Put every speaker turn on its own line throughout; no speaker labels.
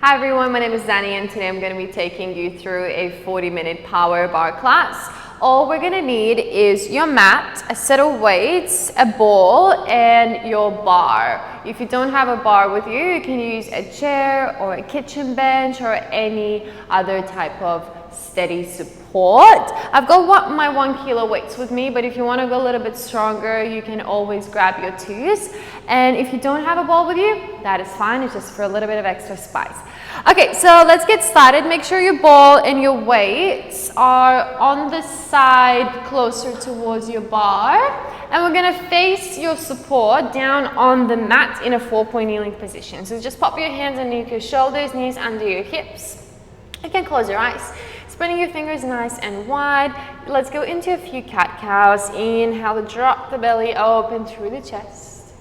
Hi everyone, my name is Dani and today I'm going to be taking you through a 40-minute power bar class. All we're going to need is your mat, a set of weights, a ball, and your bar. If you don't have a bar with you, you can use a chair or a kitchen bench or any other type of steady support. I've got my 1 kilo weights with me, but if you want to go a little bit stronger, you can always grab your twos. And if you don't have a ball with you, that is fine. It's just for a little bit of extra spice. Okay, so let's get started. Make sure your ball and your weights are on the side closer towards your bar. And we're going to face your support down on the mat in a 4-point kneeling position. So just pop your hands underneath your shoulders, knees under your hips. You can close your eyes. Spreading your fingers nice and wide. Let's go into a few cat-cows. Inhale, drop the belly open through the chest.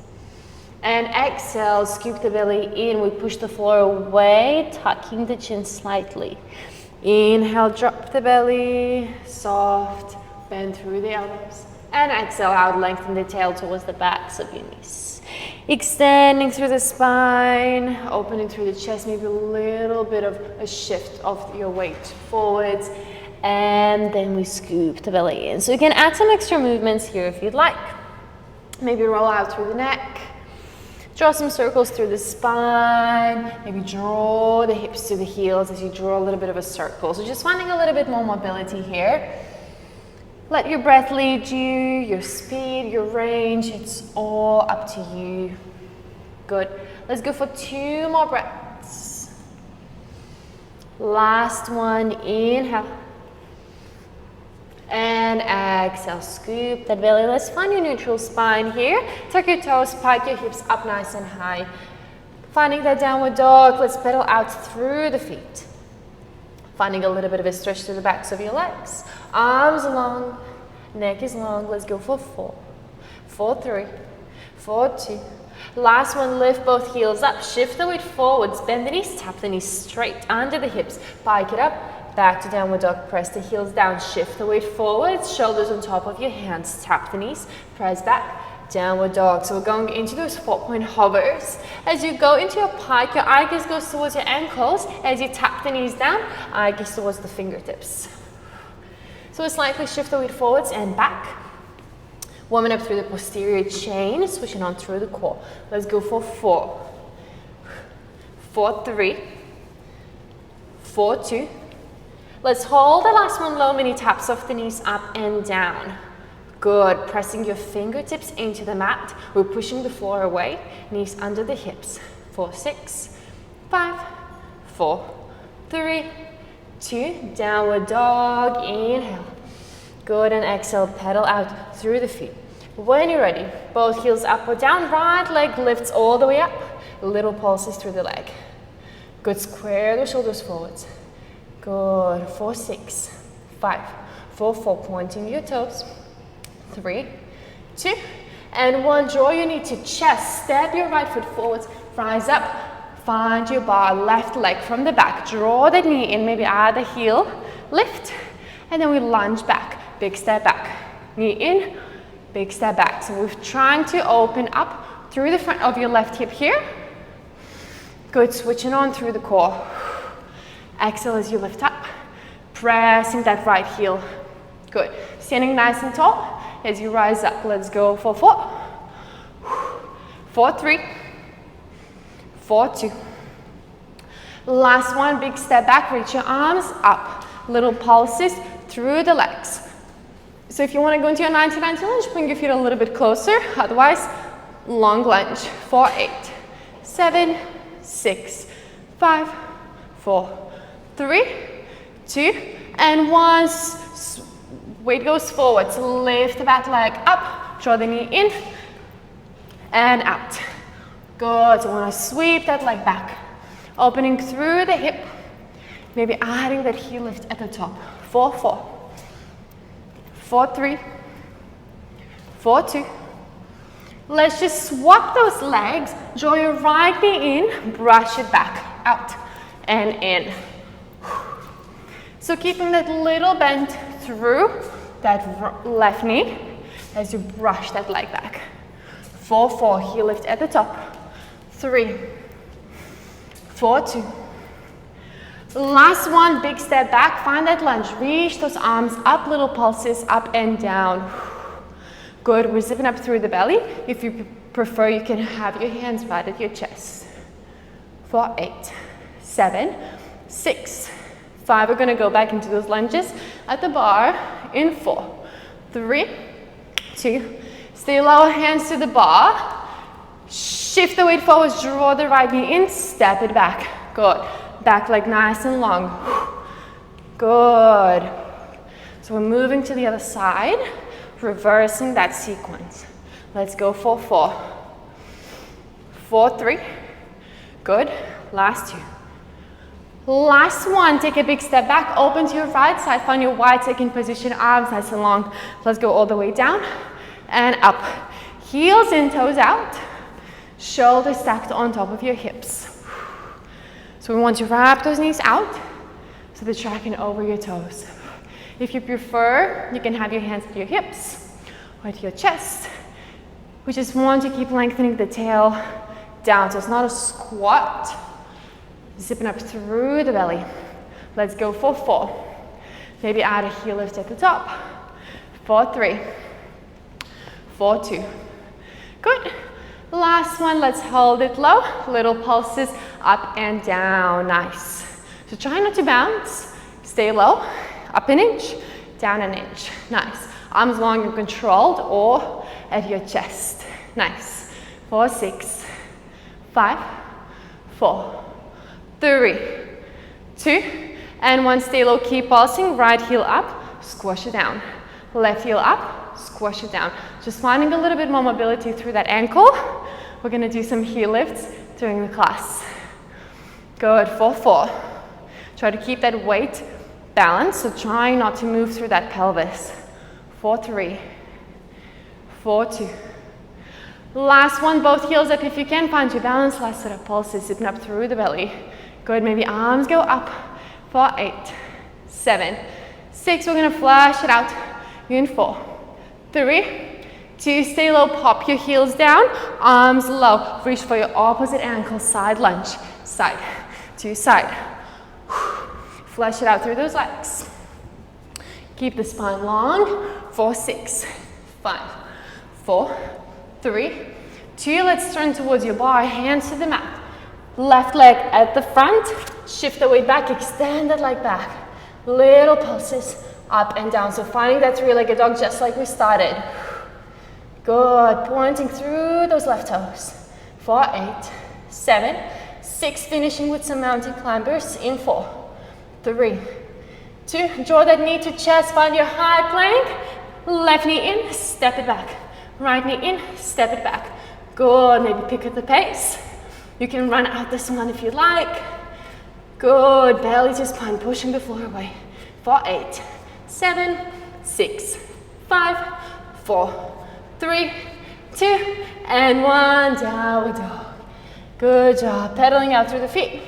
And exhale, scoop the belly in. We push the floor away, tucking the chin slightly. Inhale, drop the belly, soft, bend through the elbows. And exhale out, lengthen the tail towards the backs of your knees. Extending through the spine, opening through the chest, maybe a little bit of a shift of your weight forwards. And then we scoop the belly in. So you can add some extra movements here if you'd like. Maybe roll out through the neck. Draw some circles through the spine. Maybe draw the hips to the heels as you draw a little bit of a circle. So just finding a little bit more mobility here. Let your breath lead you, your speed, your range. It's all up to you. Good. Let's go for 2 more breaths. Last one. Inhale. And exhale, scoop that belly. Let's find your neutral spine here. Tuck your toes, pike your hips up nice and high. Finding that downward dog, let's pedal out through the feet. Finding a little bit of a stretch through the backs of your legs. Arms long, neck is long. Let's go for 4, 4, 3, 4, 2. Last one, lift both heels up, shift the weight forwards, bend the knees, tap the knees straight under the hips, pike it up. Back to downward dog, press the heels down, shift the weight forwards, shoulders on top of your hands, tap the knees, press back, downward dog. So we're going into those 4-point hovers. As you go into your pike, your eye gaze goes towards your ankles. As you tap the knees down, eye gaze towards the fingertips. So we slightly shift the weight forwards and back. Warming up through the posterior chain, switching on through the core. Let's go for 4, 4, 3, 4, 2. Let's hold the last one low, mini taps off the knees up and down. Good, pressing your fingertips into the mat. We're pushing the floor away, knees under the hips. 4, 6, 5, 4, 3, 2, downward dog, inhale. Good, and exhale, pedal out through the feet. When you're ready, both heels up or down, right leg lifts all the way up, little pulses through the leg. Good, square the shoulders forwards. Good, 4, 6, 5, 4, 4, pointing your toes. 3, 2, and 1. Draw your knee to chest, step your right foot forwards, rise up, find your bar, left leg from the back. Draw the knee in, maybe add a heel, lift, and then we lunge back, big step back. Knee in, big step back. So we're trying to open up through the front of your left hip here. Good, switching on through the core. Exhale as you lift up, pressing that right heel. Good. Standing nice and tall as you rise up. Let's go for 4, 4, 3, 4, 2. Last one, big step back, reach your arms up. Little pulses through the legs. So if you want to go into your 90-90 lunge, bring your feet a little bit closer. Otherwise, long lunge. 4, 8, 7, 6, 5, 4, 3, 2, and 1. Weight goes forward. So lift the back leg up, draw the knee in, and out. Good. So want to sweep that leg back. Opening through the hip. Maybe adding that heel lift at the top. 4, 4, 4, 3, 4, 2. Let's just swap those legs. Draw your right knee in, brush it back, out, and in. So keeping that little bend through that left knee as you brush that leg back. 4, 4, heel lift at the top. 3, 4, 2, Last one, big step back, find that lunge, reach those arms up, little pulses, up and down. Good, we're zipping up through the belly. If you prefer, you can have your hands right at your chest. 4, 8, 7, 6, 5. We're gonna go back into those lunges at the bar in 4, 3, 2, stay low, hands to the bar. Shift the weight forwards, draw the right knee in, step it back. Good. Back leg nice and long. Good. So we're moving to the other side, reversing that sequence. Let's go for 4. 4, 3. Good. Last 2. Last one. Take a big step back, open to your right side, find your wide taking position, arms nice and long. Let's go all the way down and up. Heels in, toes out. Shoulders stacked on top of your hips. So we want to wrap those knees out so they're tracking over your toes. If you prefer, you can have your hands at your hips or at your chest. We just want to keep lengthening the tail down, so it's not a squat. Zipping up through the belly. Let's go for 4. Maybe add a heel lift at the top. 4, 3. 4, 2. Good. Last one, let's hold it low. Little pulses up and down, nice. So try not to bounce, stay low, up an inch, down an inch, nice. Arms long and controlled or at your chest, nice. 4, 6, 5, 4, 3, 2, and 1, stay low, keep pulsing, right heel up, squash it down. Left heel up, squash it down. Just finding a little bit more mobility through that ankle. We're gonna do some heel lifts during the class. Good, 4, 4. Try to keep that weight balanced, so trying not to move through that pelvis. 4, 3. 4, 2. Last one, both heels up if you can, find your balance. Last set of pulses, zipping up through the belly. Good, maybe arms go up. 4, 8, 7, 6. We're gonna flash it out in 4, 3, 2, stay low, pop your heels down, arms low, reach for your opposite ankle, side lunge, side to side. Flush it out through those legs. Keep the spine long. 4, 6, 5, 4, 3, 2. Let's turn towards your bar, hands to the mat. Left leg at the front, shift the weight back, extend that leg back. Little pulses up and down. So finding that three-legged dog just like we started. Good, pointing through those left toes. 4, 8, 7, 6, finishing with some mountain climbers in 4, 3, 2, draw that knee to chest, find your high plank. Left knee in, step it back. Right knee in, step it back. Good, maybe pick up the pace. You can run out this one if you like. Good, belly to spine, pushing the floor away. 4, 8, 7, 6, 5, 4, 3, 2, and 1, downward dog. Good job, pedaling out through the feet.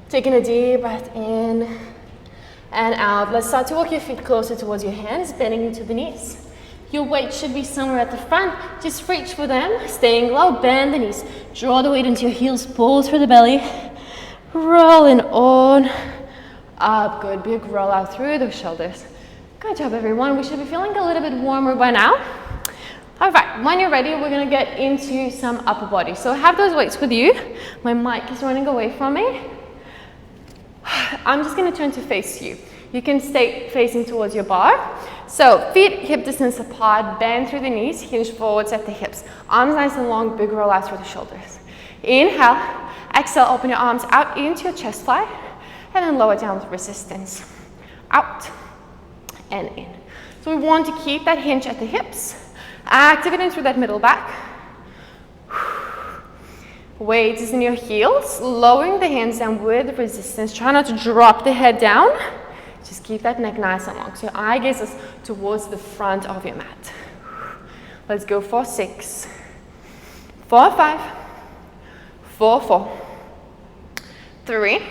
Taking a deep breath in and out. Let's start to walk your feet closer towards your hands, bending into the knees. Your weight should be somewhere at the front. Just reach for them, staying low, bend the knees. Draw the weight into your heels, pull through the belly. Rolling on, up, good, big roll out through those shoulders. Good job, everyone. We should be feeling a little bit warmer by now. All right, when you're ready, we're gonna get into some upper body. So have those weights with you. My mic is running away from me. I'm just gonna turn to face you. You can stay facing towards your bar. So feet hip distance apart, bend through the knees, hinge forwards at the hips. Arms nice and long, big roll out through the shoulders. Inhale, exhale, open your arms out into your chest fly, and then lower down with resistance. Out and in. So we want to keep that hinge at the hips, activating through that middle back. Weight is in your heels, lowering the hands down with resistance. Try not to drop the head down. Just keep that neck nice and long. So your eye gaze is towards the front of your mat. Let's go for 6, 4, 5, 4, 4, 3.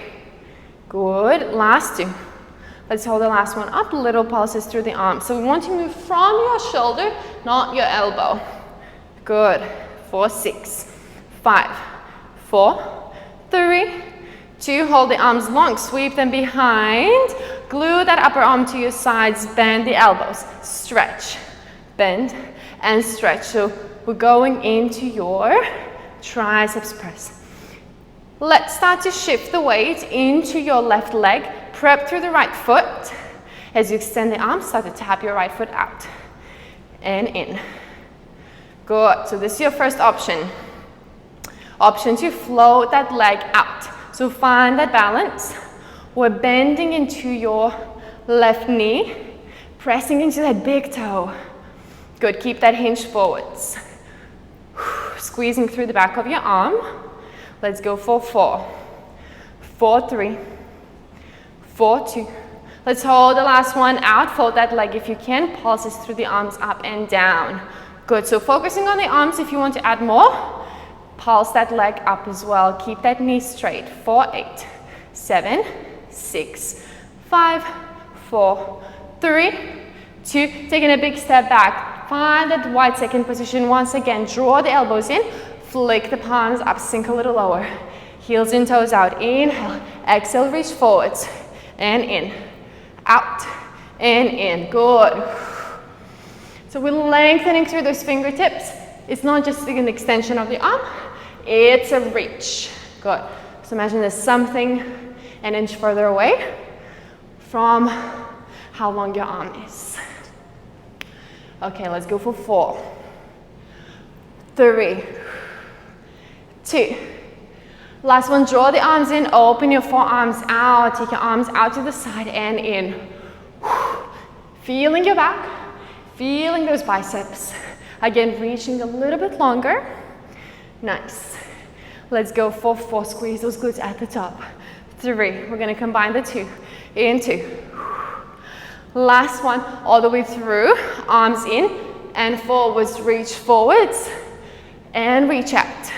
Good. Last 2. Let's hold the last one up. Little pulses through the arms. So we want to move from your shoulder, not your elbow. Good. 4, 6, 5, 4, 3, 2, hold the arms long, sweep them behind, glue that upper arm to your sides, bend the elbows, stretch, bend, and stretch. So we're going into your triceps press. Let's start to shift the weight into your left leg, prep through the right foot. As you extend the arms, start to tap your right foot out and in. Good, so this is your first option. Option 2, float that leg out. So find that balance. We're bending into your left knee, pressing into that big toe. Good, keep that hinge forwards. Squeezing through the back of your arm. Let's go for 4, 4, 3, 4, 2. Let's hold the last one out, fold that leg if you can, pulses through the arms up and down. Good, so focusing on the arms. If you want to add more, pulse that leg up as well. Keep that knee straight. 4, 8, 7, 6, 5, 4, 3, 2. Taking a big step back. Find that wide second position once again. Draw the elbows in. Flick the palms up. Sink a little lower. Heels and toes out. Inhale. Exhale. Reach forwards. And in. Out. And in. Good. So we're lengthening through those fingertips. It's not just an extension of the arm. It's a reach. Good. So imagine there's something an inch further away from how long your arm is. Okay, let's go for 4, 3, 2. Last one, draw the arms in, open your forearms out, take your arms out to the side and in. Feeling your back, feeling those biceps. Again, reaching a little bit longer. Nice. Let's go for 4, squeeze those glutes at the top. 3, we're gonna combine the 2, into. Last one, all the way through, arms in and forwards, reach forwards and reach out.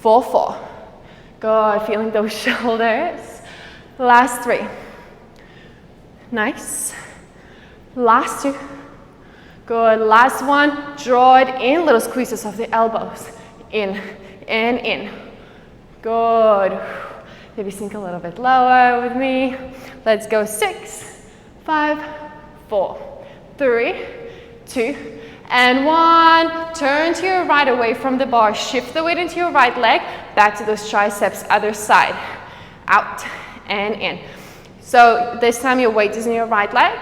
4, 4. Good, feeling those shoulders. Last 3. Nice. Last 2. Good, last one, draw it in, little squeezes of the elbows. In and in. Good. Maybe sink a little bit lower with me. Let's go 6, 5, 4, 3, 2, and 1. Turn to your right away from the bar. Shift the weight into your right leg. Back to those triceps, other side. Out and in. So this time your weight is in your right leg.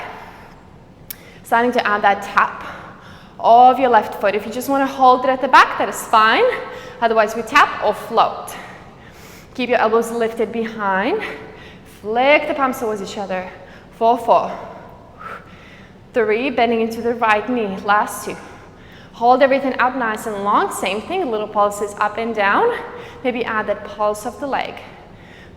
Starting to add that tap of your left foot. If you just want to hold it at the back, that is fine. Otherwise, we tap or float. Keep your elbows lifted behind. Flick the palms towards each other. 4, 4. 3, bending into the right knee. Last 2. Hold everything out nice and long. Same thing, little pulses up and down. Maybe add that pulse of the leg.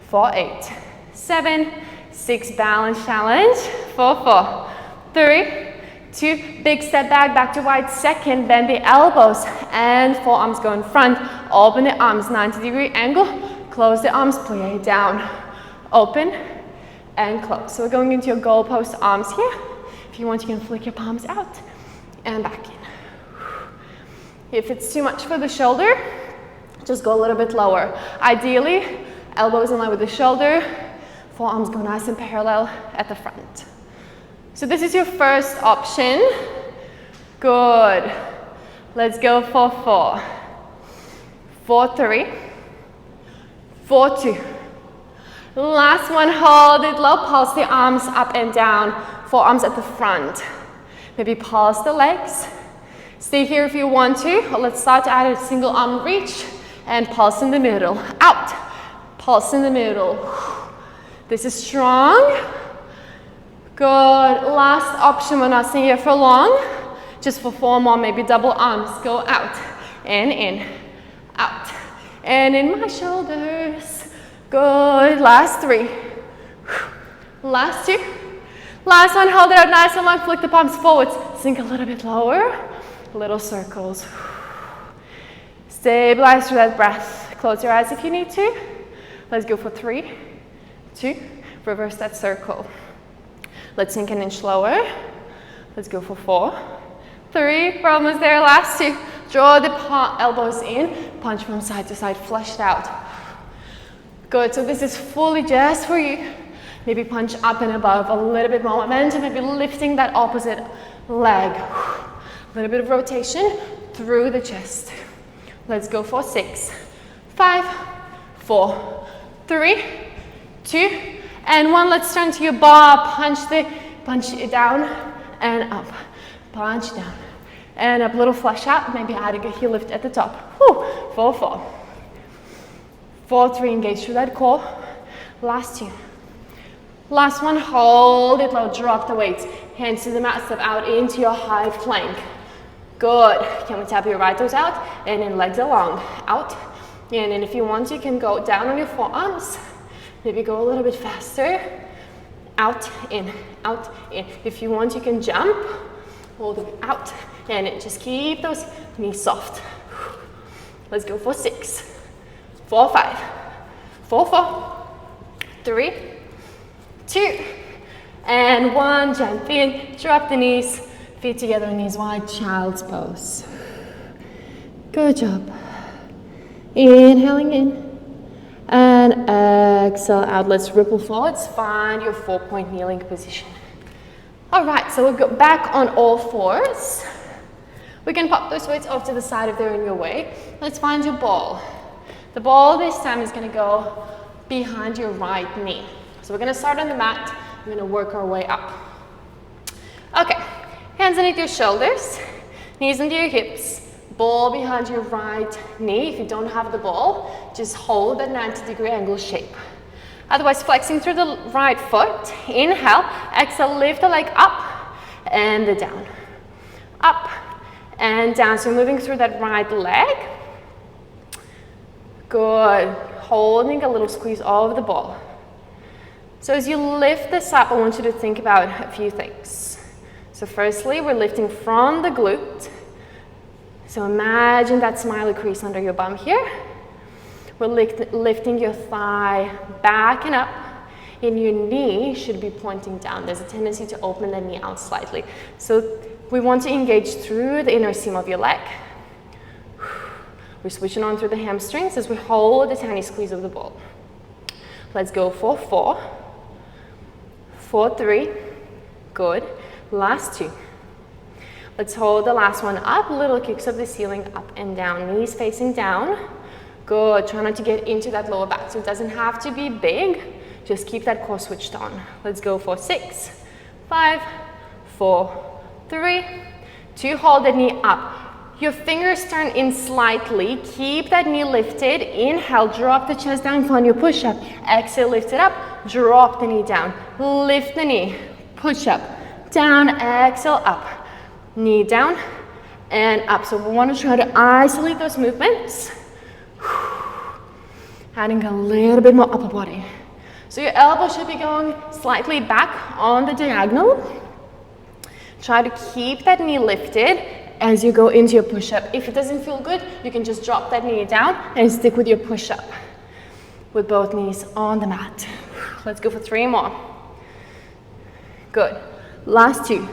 4, 8, 7, 6, balance challenge. 4, 4, 3, 2, big step back, back to wide second, bend the elbows and forearms go in front. Open the arms, 90-degree angle, close the arms, plie down. Open and close. So we're going into your goal post arms here. If you want, you can flick your palms out and back in. If it's too much for the shoulder, just go a little bit lower. Ideally, elbows in line with the shoulder, forearms go nice and parallel at the front. So this is your first option. Good. Let's go for 4, 4, 3, 4, 2. Last one, hold it low, pulse the arms up and down, forearms at the front. Maybe pulse the legs. Stay here if you want to. Let's start to add a single arm reach and pulse in the middle. Out, pulse in the middle. This is strong. Good, last option, we're not staying here for long. Just for 4 more, maybe double arms. Go out and in, out and in my shoulders. Good, last 3. Last 2. Last one, hold it out nice and long, flick the palms forwards. Sink a little bit lower, little circles. Stabilize through that breath. Close your eyes if you need to. Let's go for 3, 2, reverse that circle. Let's sink an inch lower. Let's go for 4, 3, we're almost there, last 2. Draw the elbows in, punch from side to side, flushed out. Good, so this is fully just for you. Maybe punch up and above, a little bit more momentum, maybe lifting that opposite leg. A little bit of rotation through the chest. Let's go for 6, 5, 4, 3, 2, and 1. Let's turn to your bar. Punch it down and up. Punch down and up. Little flush out. Maybe adding a heel lift at the top. 4, 4. 4, 3. Engage through that core. Last 2. Last one. Hold it low. Drop the weights. Hands to the mat. Step out into your high plank. Good. Can we tap your right toes out and then legs along? Out. And then if you want, you can go down on your forearms. Maybe go a little bit faster. Out, in, out, in. If you want, you can jump. Hold it out. And then just keep those knees soft. Let's go for 6, 4, 5, 4, 4, 3, 2, and 1. Jump in. Drop the knees. Feet together, knees wide, child's pose. Good job. Inhaling in and exhale out. Let's ripple forwards. Find your 4-point kneeling position. All right, so we'll go back on all fours. We can pop those weights off to the side if they're in your way. Let's find your ball. The ball this time is going to go behind your right knee. So we're going to start on the mat. We're going to work our way up. Okay. Hands underneath your shoulders, knees into your hips, ball behind your right knee. If you don't have the ball, just hold that 90-degree angle shape. Otherwise, flexing through the right foot. Inhale, exhale, lift the leg up and down. Up and down. So you're moving through that right leg. Good. Holding a little squeeze of the ball. So as you lift this up, I want you to think about a few things. So firstly, we're lifting from the glute. So imagine that smiley crease under your bum here. We're lifting your thigh back and up, and your knee should be pointing down. There's a tendency to open the knee out slightly. So we want to engage through the inner seam of your leg. We're switching on through the hamstrings as we hold a tiny squeeze of the ball. Let's go for 4, 4, 3, good. Last 2. Let's hold the last one up. Little kicks of the ceiling up and down. Knees facing down. Good. Try not to get into that lower back. So it doesn't have to be big. Just keep that core switched on. Let's go for 6, 5, 4, 3, 2. Hold the knee up. Your fingers turn in slightly. Keep that knee lifted. Inhale. Drop the chest down. Find your push-up. Exhale. Lift it up. Drop the knee down. Lift the knee. Push-up. Down, exhale, up, knee down and up. So we want to try to isolate those movements. Adding a little bit more upper body. So your elbow should be going slightly back on the diagonal. Try to keep that knee lifted as you go into your push-up. If it doesn't feel good, you can just drop that knee down and stick with your push-up with both knees on the mat. Let's go for 3 more. Good. Last 2.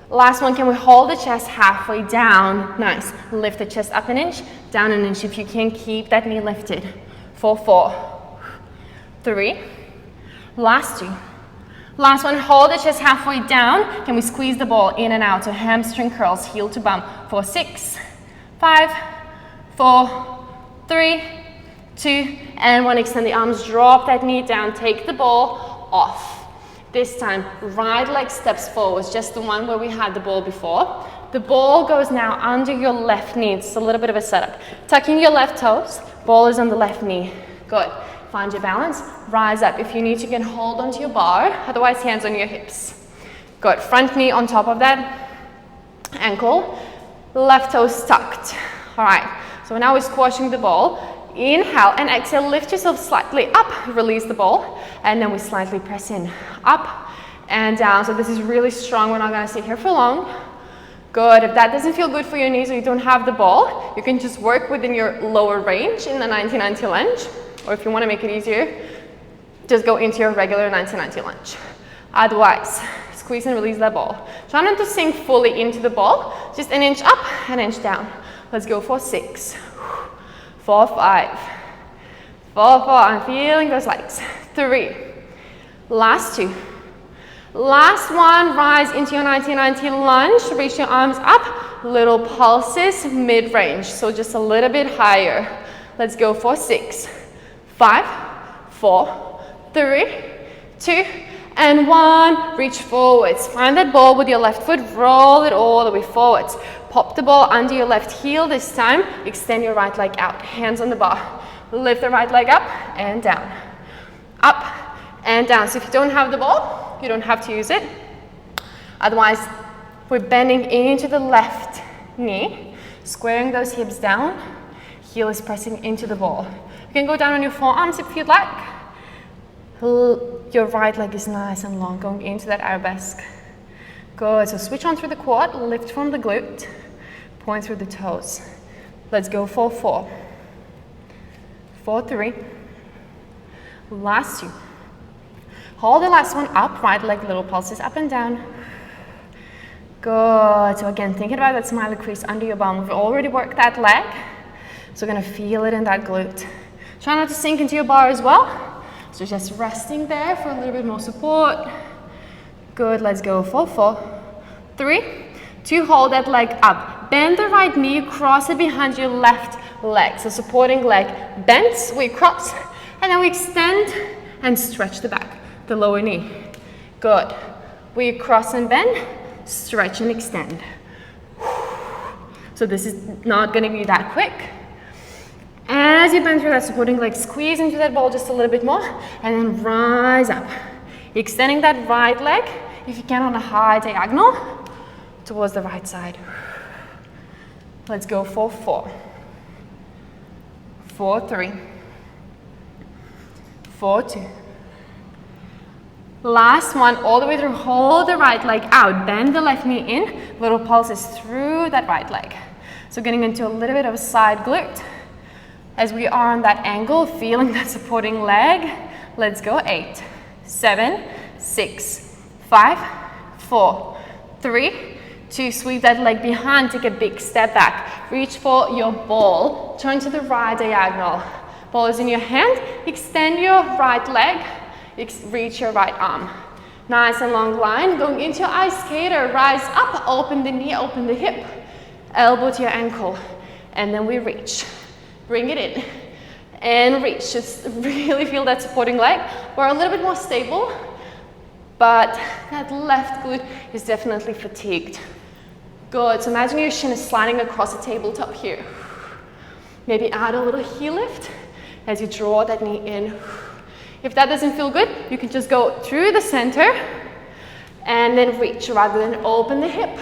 Last one, can we hold the chest halfway down? Nice. Lift the chest up an inch, down an inch. If you can, keep that knee lifted. 4, 4, 3. Last 2. Last one, hold the chest halfway down. Can we squeeze the ball in and out? So hamstring curls, heel to bum. 4, 6, 5, 4, 3, 2, and 1. Extend the arms, drop that knee down, take the ball off. This time, right leg steps forward, just the one where we had the ball before. The ball goes now under your left knee. It's a little bit of a setup. Tucking your left toes, ball is on the left knee. Good. Find your balance, rise up. If you need, you can hold onto your bar, otherwise hands on your hips. Good. Front knee on top of that ankle, left toes tucked. All right, so now we're squashing the ball. Inhale and exhale, lift yourself slightly up, release the ball, and then we slightly press in, up and down. So this is really strong. We're not gonna sit here for long. Good. If that doesn't feel good for your knees or you don't have the ball, you can just work within your lower range in the 90-90 lunge. Or if you wanna make it easier, just go into your regular 90-90 lunge. Otherwise, squeeze and release that ball. Try not to sink fully into the ball, just an inch up, an inch down. Let's go for 6, 4, 5, 4, 4, I'm feeling those legs. 3, last 2. Last one, rise into your 90-90 lunge, reach your arms up, little pulses, mid-range, so just a little bit higher. Let's go for 6, 5, 4, 3, 2, and 1. Reach forwards. Find that ball with your left foot, roll it all the way forwards. Pop the ball under your left heel this time. Extend your right leg out, hands on the bar. Lift the right leg up and down. Up and down. So if you don't have the ball, you don't have to use it. Otherwise, we're bending into the left knee, squaring those hips down. Heel is pressing into the ball. You can go down on your forearms if you'd like. Your right leg is nice and long, going into that arabesque. Good, so switch on through the quad, lift from the glute, point through the toes. Let's go for 4, 4, 3, last 2. Hold the last one up, right leg, little pulses up and down. Good, so again, thinking about that smiley crease under your bum. We've already worked that leg, so we're gonna feel it in that glute. Try not to sink into your bar as well. So just resting there for a little bit more support. Good, let's go for 4, 3, 2, hold that leg up. Bend the right knee, cross it behind your left leg. So supporting leg bends, we cross, and then we extend and stretch the back, the lower knee. Good. We cross and bend, stretch and extend. So this is not gonna be that quick. As you bend through that supporting leg, squeeze into that ball just a little bit more, and then rise up. Extending that right leg, if you can, on a high diagonal, towards the right side. Let's go for 4, 4, 3, 4, 2. Last one, all the way through, hold the right leg out, bend the left knee in, little pulses through that right leg. So getting into a little bit of a side glute. As we are on that angle, feeling that supporting leg, let's go. 8, 7, 6, 5, 4, 3, 2, sweep that leg behind, take a big step back. Reach for your ball, turn to the right diagonal. Ball is in your hand, extend your right leg, reach your right arm. Nice and long line, going into your ice skater, rise up, open the knee, open the hip, elbow to your ankle, and then we reach. Bring it in and reach. Just really feel that supporting leg. We're a little bit more stable, but that left glute is definitely fatigued. Good, so imagine your shin is sliding across the tabletop here. Maybe add a little heel lift as you draw that knee in. If that doesn't feel good, you can just go through the center and then reach rather than open the hip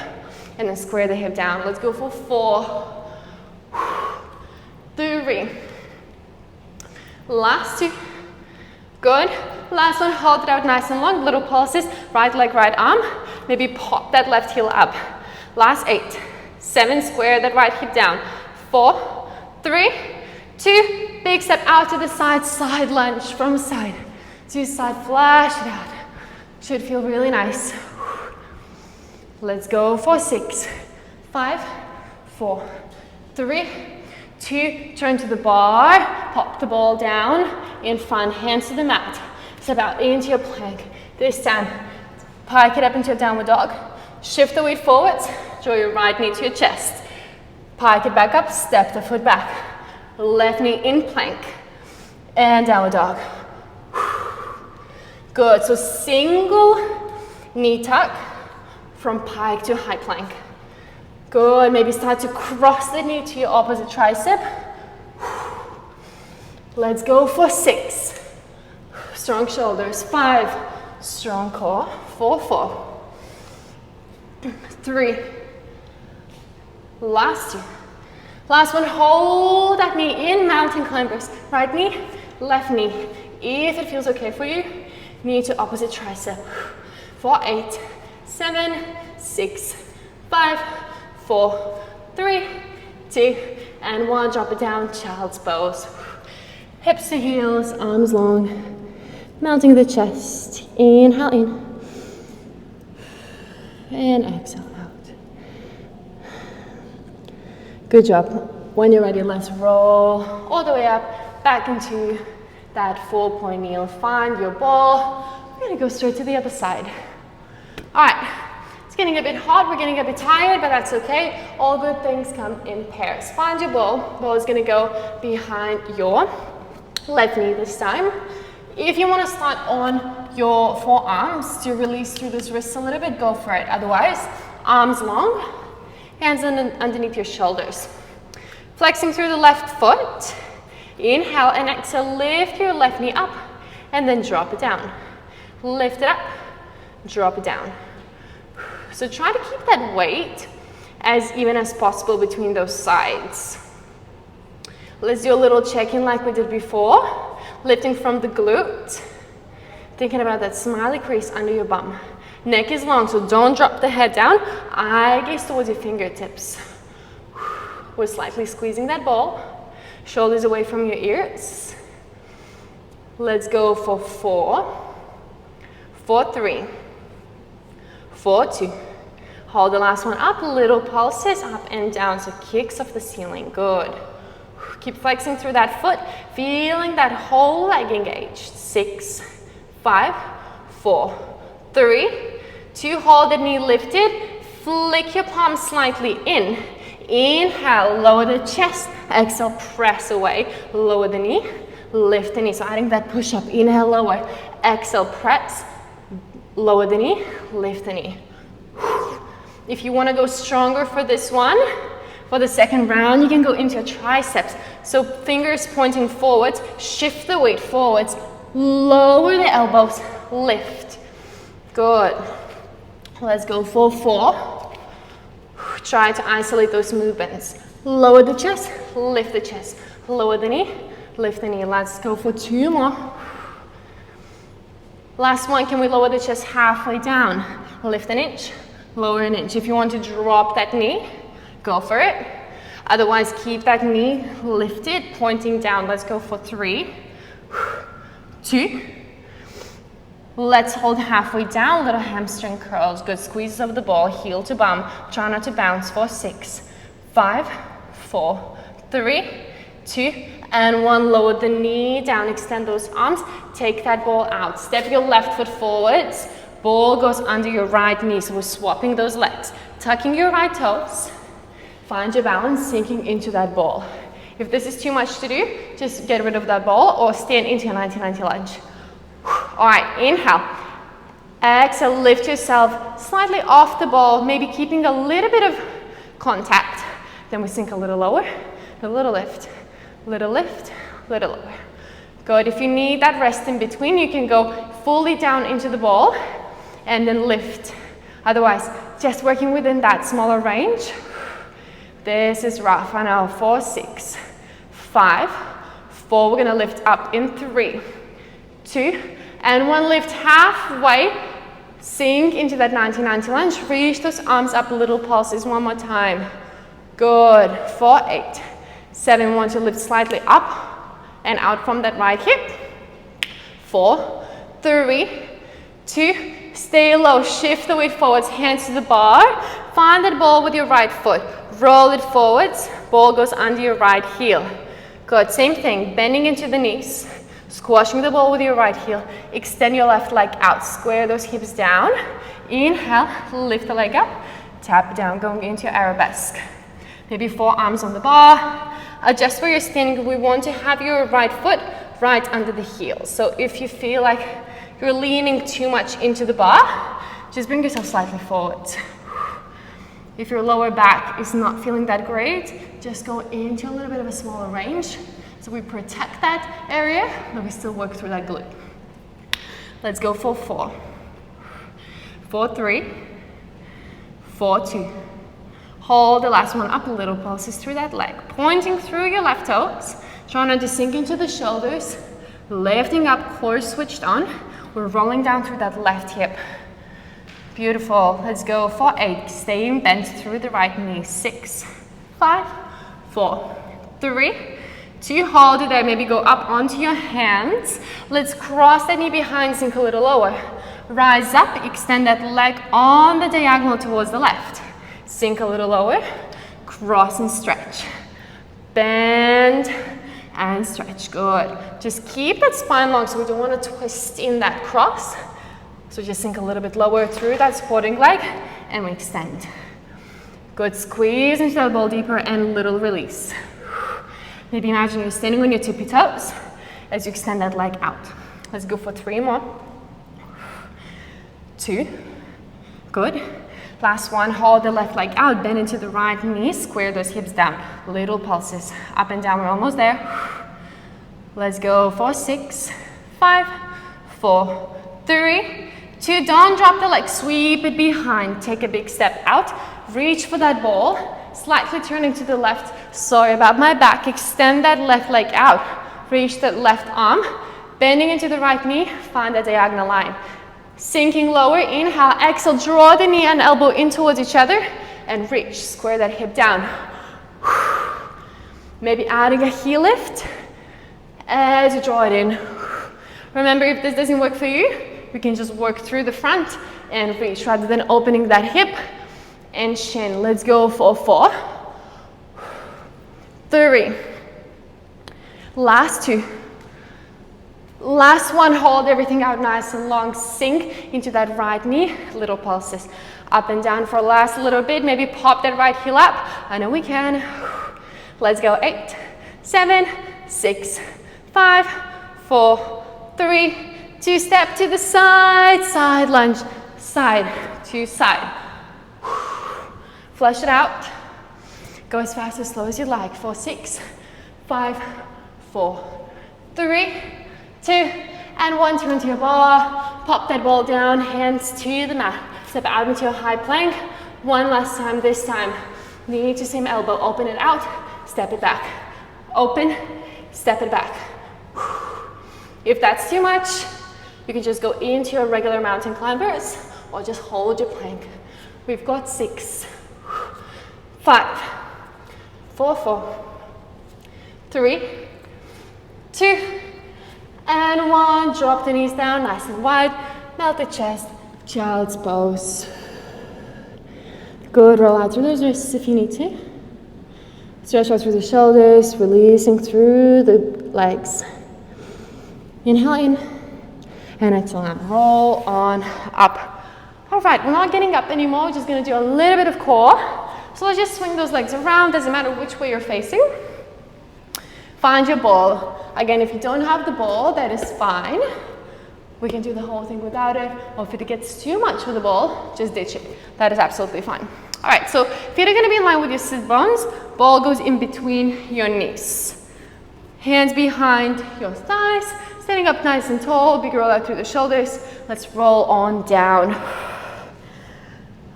and then square the hip down. Let's go for 4, 3, last 2, good, last one, hold it out nice and long, little pulses, right leg, right arm, maybe pop that left heel up, last 8, 7, square that right hip down, 4, 3, 2, big step out to the side, side lunge from side to side, flash it out, should feel really nice. Let's go for 6, 5, 4, 3, 2, turn to the bar, pop the ball down, in front, hands to the mat. Step out into your plank. This time, pike it up into a downward dog. Shift the weight forwards, draw your right knee to your chest. Pike it back up, step the foot back. Left knee in plank, and downward dog. Good, so single knee tuck from pike to high plank. Good, maybe start to cross the knee to your opposite tricep. Let's go for 6. Strong shoulders. 5, strong core. 4, 4. 3. Last 2. Last one, hold that knee in, mountain climbers. Right knee, left knee. If it feels okay for you, knee to opposite tricep. For 8, 7, 6, 5, 4, 3, 2, and 1. Drop it down, child's pose. Hips to heels, arms long, mounting the chest. Inhale in, and exhale out. Good job. When you're ready, let's roll all the way up, back into that 4-point kneel. Find your ball. We're gonna go straight to the other side. All right, it's getting a bit hot, we're getting a bit tired, but that's okay. All good things come in pairs. Find your ball. Ball is gonna go behind your left knee this time. If you want to start on your forearms to release through those wrists a little bit, go for it. Otherwise, arms long, hands underneath your shoulders. Flexing through the left foot. Inhale and exhale, lift your left knee up and then drop it down. Lift it up, drop it down. So try to keep that weight as even as possible between those sides. Let's do a little check-in like we did before. Lifting from the glute. Thinking about that smiley crease under your bum. Neck is long, so don't drop the head down. Eye gaze towards your fingertips. We're slightly squeezing that ball. Shoulders away from your ears. Let's go for 4, 4, 3, 4, 2. Hold the last one up, little pulses up and down, so kicks off the ceiling, good. Keep flexing through that foot, feeling that whole leg engaged. 6, 5, 4, 3, 2, hold the knee lifted, flick your palms slightly in. Inhale, lower the chest, exhale, press away, lower the knee, lift the knee. So adding that push up, inhale, lower, exhale, press, lower the knee, lift the knee. If you want to go stronger for this one, for the second round, you can go into your triceps. So fingers pointing forwards, shift the weight forwards, lower the elbows, lift. Good. Let's go for 4. Try to isolate those movements. Lower the chest, lift the chest. Lower the knee, lift the knee. Let's go for 2 more. Last one, can we lower the chest halfway down? Lift an inch, lower an inch. If you want to drop that knee, go for it. Otherwise, keep that knee lifted, pointing down. Let's go for 3, 2. Let's hold halfway down, little hamstring curls. Good squeezes of the ball, heel to bum. Try not to bounce for 6, 5, 4, 3, 2, and 1. Lower the knee down, extend those arms. Take that ball out. Step your left foot forwards. Ball goes under your right knee, so we're swapping those legs. Tucking your right toes. Find your balance, sinking into that ball. If this is too much to do, just get rid of that ball or stand into a 90-90 lunge. All right, inhale. Exhale, lift yourself slightly off the ball, maybe keeping a little bit of contact. Then we sink a little lower, a little lift, little lower. Good. If you need that rest in between, you can go fully down into the ball and then lift. Otherwise, just working within that smaller range. This is rough. I know. 4, 6, 5, 4. We're going to lift up in 3, 2, and 1. Lift halfway. Sink into that 90-90 lunge. Reach those arms up, little pulses. One more time. Good. 4, 8, 7. Want to lift slightly up and out from that right hip. 4, 3, 2. Stay low. Shift the weight forwards. Hands to the bar. Find that ball with your right foot. Roll it forwards. Ball goes under your right heel. Good. Same thing. Bending into the knees. Squashing the ball with your right heel. Extend your left leg out. Square those hips down. Inhale. Lift the leg up. Tap it down. Going into your arabesque. Maybe forearms on the bar. Adjust where you're standing. We want to have your right foot right under the heel. So if you feel like you're leaning too much into the bar, just bring yourself slightly forward. If your lower back is not feeling that great, just go into a little bit of a smaller range. So we protect that area, but we still work through that glute. Let's go for 4, 4, 3, 4, 2. Hold the last one up, a little pulses through that leg. Pointing through your left toes. Try not to sink into the shoulders. Lifting up, core switched on. We're rolling down through that left hip. Beautiful. Let's go for 8. Staying bent through the right knee. 6, 5, 4, 3, 2. Hold it there. Maybe go up onto your hands. Let's cross that knee behind, sink a little lower. Rise up, extend that leg on the diagonal towards the left. Sink a little lower. Cross and stretch. Bend. and stretch. Good. Just keep that spine long, so we don't want to twist in that cross. So just sink a little bit lower through that supporting leg, and we extend. Good. Squeeze into that ball deeper and little release. Maybe imagine you're standing on your tippy toes as you extend that leg out. Let's go for 3 more. 2. Good. Last one. Hold the left leg out, bend into the right knee, square those hips down. Little pulses, up and down. We're almost there. Let's go for 6, 5, 4, 3, 2. Don't drop the leg, sweep it behind. Take a big step out, reach for that ball. Slightly turning to the left. Sorry about my back. Extend that left leg out. Reach that left arm. Bending into the right knee. Find that diagonal line. Sinking lower. Inhale. Exhale. Draw the knee and elbow in towards each other. And reach. Square that hip down. Maybe adding a heel lift as you draw it in. Remember, if this doesn't work for you, we can just work through the front and reach rather than opening that hip and shin. Let's go for 4, 3. Last 2. Last one. Hold everything out nice and long. Sink into that right knee. Little pulses. Up and down for last little bit. Maybe pop that right heel up. I know we can. Let's go. 8, 7, 6, 5, 4, 3, 2. Step to the side. Side lunge. Side to side. Flush it out. Go as fast or slow as you like. 4, 6, 5, 4, 3, 2, and 1. Turn to your bar. Pop that ball down. Hands to the mat. Step out into a high plank. One last time. This time, knee to same elbow. Open it out. Step it back. Open. Step it back. If that's too much, you can just go into your regular mountain climbers or just hold your plank. We've got 6, 5, 4, 4, 3, 2, and 1. Drop the knees down nice and wide. Melt the chest. Child's pose. Good. Roll out through those wrists if you need to. Stretch out through the shoulders, releasing through the legs. Inhale in, and exhale out. Roll on up. All right, we're not getting up anymore. We're just going to do a little bit of core. So let's just swing those legs around. Doesn't matter which way you're facing. Find your ball. Again, if you don't have the ball, that is fine. We can do the whole thing without it. Or if it gets too much for the ball, just ditch it. That is absolutely fine. All right, so feet are going to be in line with your sit bones. Ball goes in between your knees. Hands behind your thighs. Standing up nice and tall. Big roll out through the shoulders. Let's roll on down.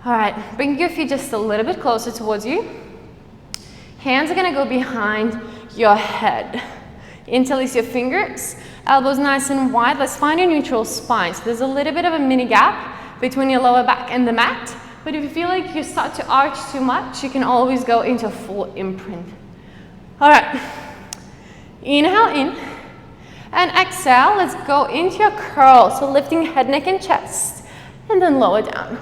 All right, bring your feet just a little bit closer towards you. Hands are going to go behind your head. Interlace your fingers. Elbows nice and wide. Let's find your neutral spine. So there's a little bit of a mini gap between your lower back and the mat. But if you feel like you start to arch too much, you can always go into a full imprint. All right. Inhale in. And exhale. Let's go into your curl. So lifting head, neck, and chest. And then lower down.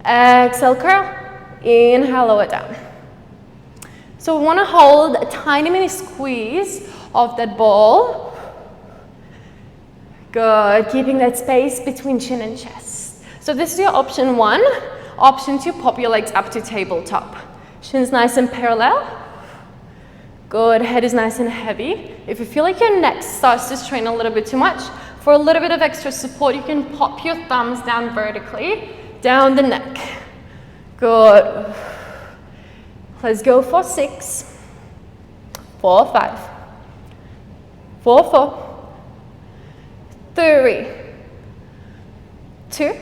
Exhale, curl. Inhale, lower down. So we want to hold a tiny mini squeeze of that ball. Good. Keeping that space between chin and chest. So this is your option 1. Option 2, pop your legs up to tabletop. Shins nice and parallel. Good. Head is nice and heavy. If you feel like your neck starts to strain a little bit too much, for a little bit of extra support, you can pop your thumbs down vertically, down the neck. Good. Let's go for 6, 4, 5, 4, 4, 3, 2.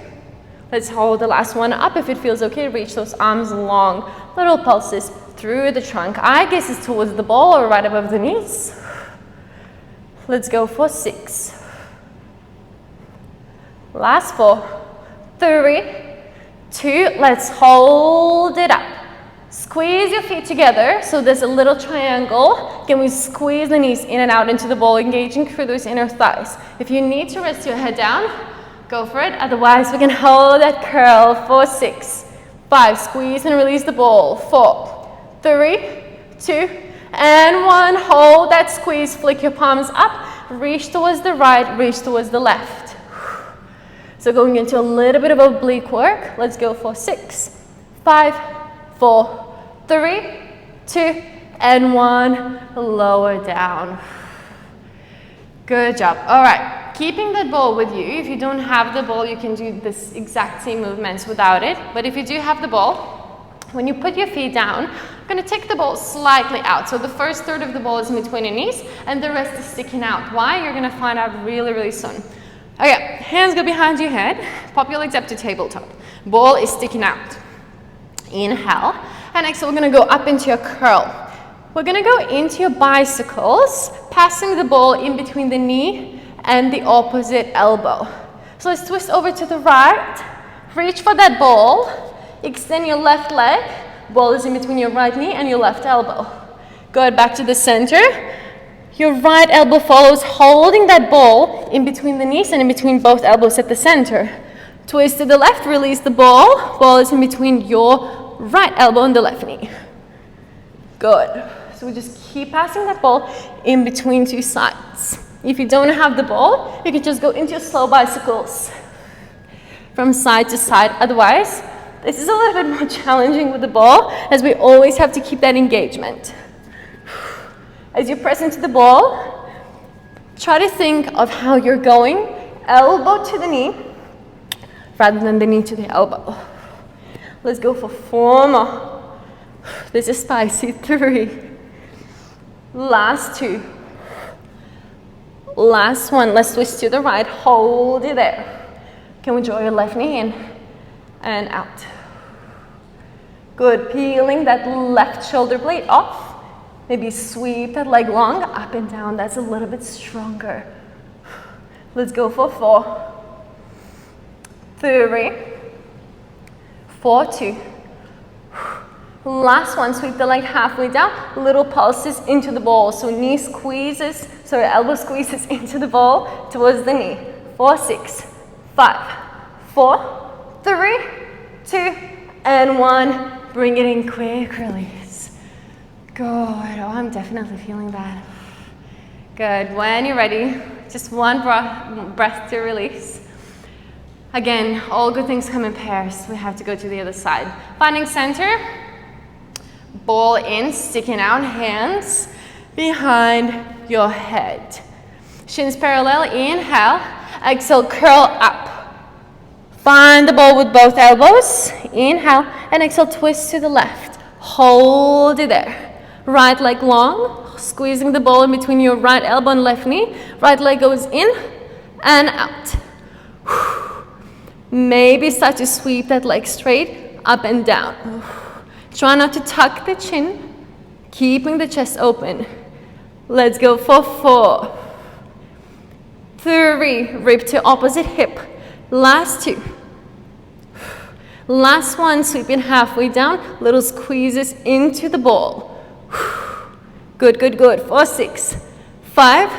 Let's hold the last one up. If it feels okay, reach those arms long. Little pulses through the trunk. Eye gaze is towards the ball or right above the knees. Let's go for 6. Last 4, 3, 2. Let's hold it up. Squeeze your feet together, so there's a little triangle. Can we squeeze the knees in and out into the ball, engaging through those inner thighs? If you need to rest your head down, go for it. Otherwise, we can hold that curl for 6, 5. Squeeze and release the ball. 4, 3, 2, and 1. Hold that squeeze, flick your palms up, reach towards the right, reach towards the left. So going into a little bit of oblique work. Let's go for 6, 5, 4, 3, 2, and 1. Lower down. Good job. All right, keeping that ball with you. If you don't have the ball, you can do this exact same movements without it. But if you do have the ball, when you put your feet down, you're going to take the ball slightly out. So the first third of the ball is in between your knees, and the rest is sticking out. Why? You're going to find out really, really soon. Okay, hands go behind your head. Pop your legs up to tabletop. Ball is sticking out. Inhale. And exhale, we're going to go up into your curl. We're going to go into your bicycles, passing the ball in between the knee and the opposite elbow. So let's twist over to the right, reach for that ball, extend your left leg, ball is in between your right knee and your left elbow. Good, back to the center. Your right elbow follows, holding that ball in between the knees and in between both elbows at the center. Twist to the left, release the ball, ball is in between your right elbow and the left knee. Good. So we just keep passing that ball in between two sides. If you don't have the ball, you can just go into your slow bicycles from side to side. Otherwise, this is a little bit more challenging with the ball, as we always have to keep that engagement. As you press into the ball, try to think of how you're going, elbow to the knee, rather than the knee to the elbow. Let's go for 4 more. This is spicy. 3. Last 2. Last 1. Let's twist to the right. Hold it there. Can we draw your left knee in and out? Good. Peeling that left shoulder blade off. Maybe sweep that leg long, up and down. That's a little bit stronger. Let's go for 4. 3. 4, 2. Last one, sweep the leg halfway down, little pulses into the ball. So knee squeezes, sorry, elbow squeezes into the ball towards the knee. 4, 6, 5, 4, 3, 2, and 1. Bring it in, quick release. Good. Oh, I'm definitely feeling that. Good. When you're ready, just one breath to release. Again, all good things come in pairs. We have to go to the other side. Finding center. Ball in, sticking out, hands behind your head. Shins parallel, inhale, exhale, curl up. Find the ball with both elbows, inhale, and exhale, twist to the left. Hold it there. Right leg long, squeezing the ball in between your right elbow and left knee. Right leg goes in and out. Maybe start to sweep that leg straight, up and down. Try not to tuck the chin, keeping the chest open. Let's go for 4, 3, rip to opposite hip. Last 2. Last one, sweeping halfway down, little squeezes into the ball. Good, good, good. 4, 6, 5,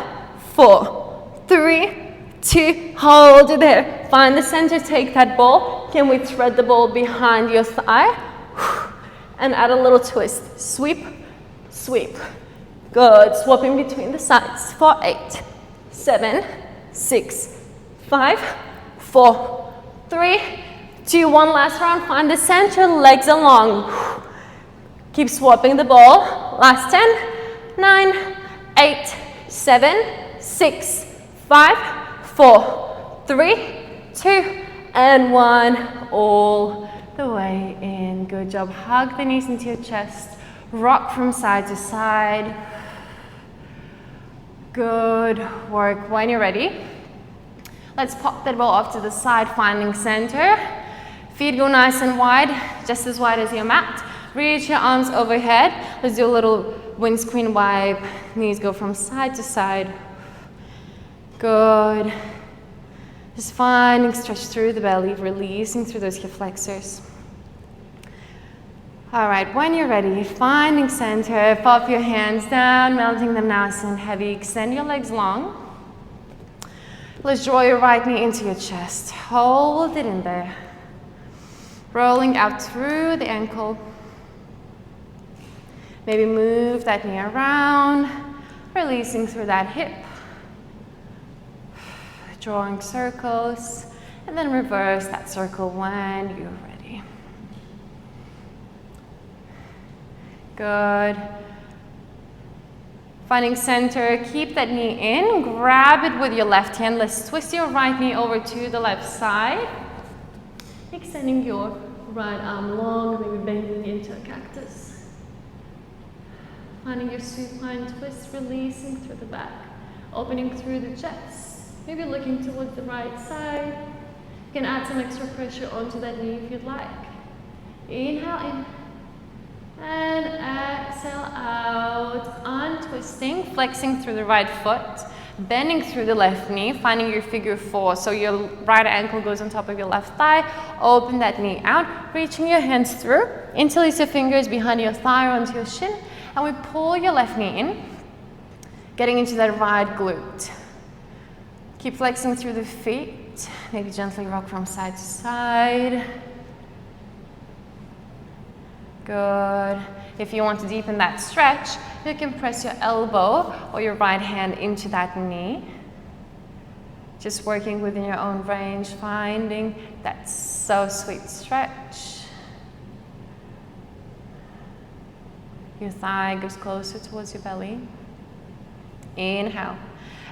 4, 3, 2, hold it there. Find the center, take that ball. Can we thread the ball behind your thigh? And add a little twist. Sweep, sweep. Good. Swapping between the sides. 4, 8, 7, 6, 5, 4, 3, 2, 1. Last round. Find the center. Legs along. Keep swapping the ball. Last 10, 9, 8, 7, 6, 5, 4, 3, 2, and 1. All the way in. Good job. Hug the knees into your chest. Rock from side to side. Good work. When you're ready, let's pop that ball off to the side, finding center. Feet go nice and wide, just as wide as your mat. Reach your arms overhead. Let's do a little windscreen wipe. Knees go from side to side. Good. Just finding stretch through the belly, releasing through those hip flexors. All right, when you're ready, finding center, pop your hands down, melting them nice and heavy. Extend your legs long. Let's draw your right knee into your chest. Hold it in there. Rolling out through the ankle. Maybe move that knee around, releasing through that hip. Drawing circles, and then reverse that circle when you're ready. Good. Finding center, keep that knee in, grab it with your left hand. Let's twist your right knee over to the left side. Extending your right arm long, maybe bending into a cactus. Finding your supine twist, releasing through the back, opening through the chest. Maybe looking towards the right side. You can add some extra pressure onto that knee if you'd like. Inhale in. And exhale out, untwisting, flexing through the right foot, bending through the left knee, finding your figure four. So your right ankle goes on top of your left thigh, open that knee out, reaching your hands through, interlace your fingers behind your thigh or onto your shin, and we pull your left knee in, getting into that right glute. Keep flexing through the feet, maybe gently rock from side to side. Good. If you want to deepen that stretch, you can press your elbow or your right hand into that knee. Just working within your own range, finding that so sweet stretch. Your thigh goes closer towards your belly. Inhale.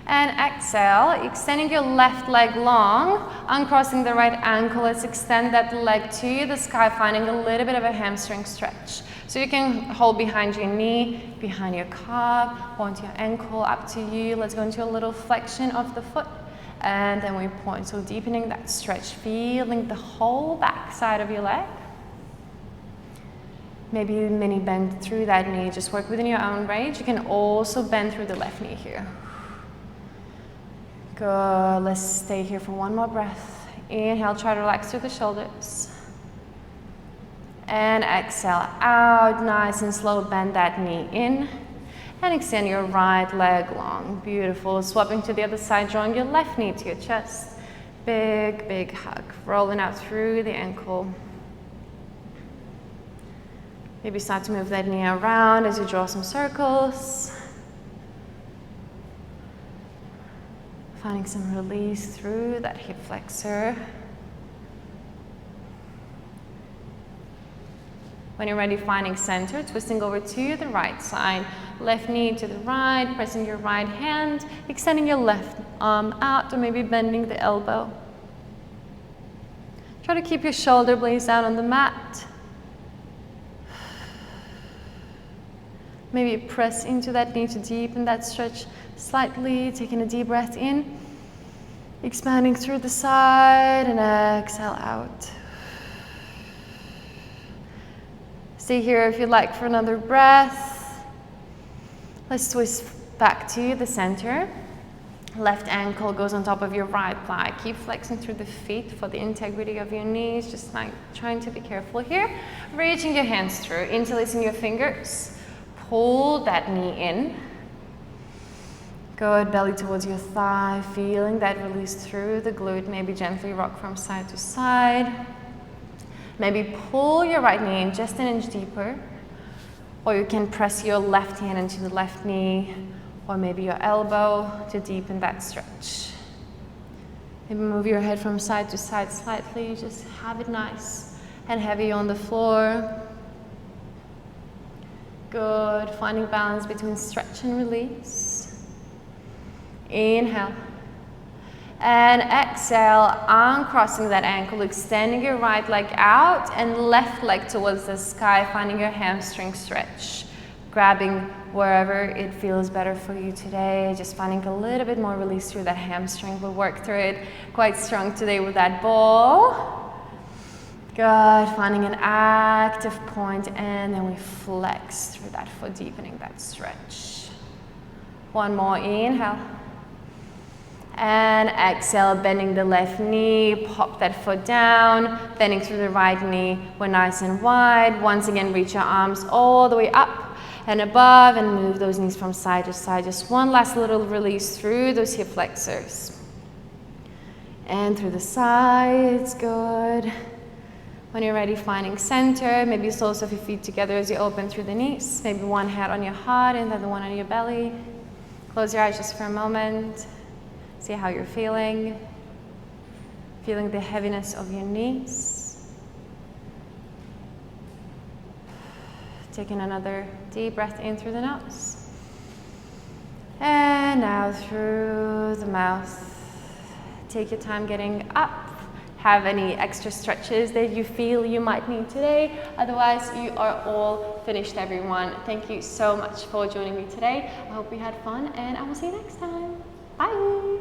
And exhale, extending your left leg long, uncrossing the right ankle. Let's extend that leg to the sky, finding a little bit of a hamstring stretch. So you can hold behind your knee, behind your calf, onto your ankle, up to you. Let's go into a little flexion of the foot, and then we point. So deepening that stretch, feeling the whole back side of your leg. Maybe mini bend through that knee, just work within your own range. You can also bend through the left knee here. Good, let's stay here for one more breath. Inhale, try to relax through the shoulders. And exhale out, nice and slow, bend that knee in. And extend your right leg long, beautiful. Swapping to the other side, drawing your left knee to your chest. Big, big hug, rolling out through the ankle. Maybe start to move that knee around as you draw some circles. Finding some release through that hip flexor. When you're ready, finding center, twisting over to the right side. Left knee to the right, pressing your right hand, extending your left arm out, or maybe bending the elbow. Try to keep your shoulder blades out on the mat. Maybe press into that knee to deepen that stretch slightly, taking a deep breath in, expanding through the side, and exhale out. Stay here if you'd like for another breath. Let's twist back to the center. Left ankle goes on top of your right thigh. Keep flexing through the feet for the integrity of your knees, just like trying to be careful here. Reaching your hands through, interlacing your fingers. Pull that knee in. Good, belly towards your thigh, feeling that release through the glute. Maybe gently rock from side to side. Maybe pull your right knee in just an inch deeper. Or you can press your left hand into the left knee, or maybe your elbow to deepen that stretch. Maybe move your head from side to side slightly, just have it nice and heavy on the floor. Good, finding balance between stretch and release. Inhale. And exhale, uncrossing that ankle, extending your right leg out and left leg towards the sky, finding your hamstring stretch. Grabbing wherever it feels better for you today, just finding a little bit more release through that hamstring. We'll work through it quite strong today with that ball. Good, finding an active point, and then we flex through that foot, deepening that stretch. One more, inhale. And exhale, bending the left knee, pop that foot down, bending through the right knee. We're nice and wide. Once again, reach your arms all the way up and above and move those knees from side to side. Just one last little release through those hip flexors. And through the sides, good. When you're ready, finding center, maybe soles of your feet together as you open through the knees. Maybe one hand on your heart and then the one on your belly. Close your eyes just for a moment. See how you're feeling. Feeling the heaviness of your knees. Taking another deep breath in through the nose. And out through the mouth. Take your time getting up. Have any extra stretches that you feel you might need today. Otherwise, you are all finished, everyone. Thank you so much for joining me today. I hope you had fun, and I will see you next time. Bye.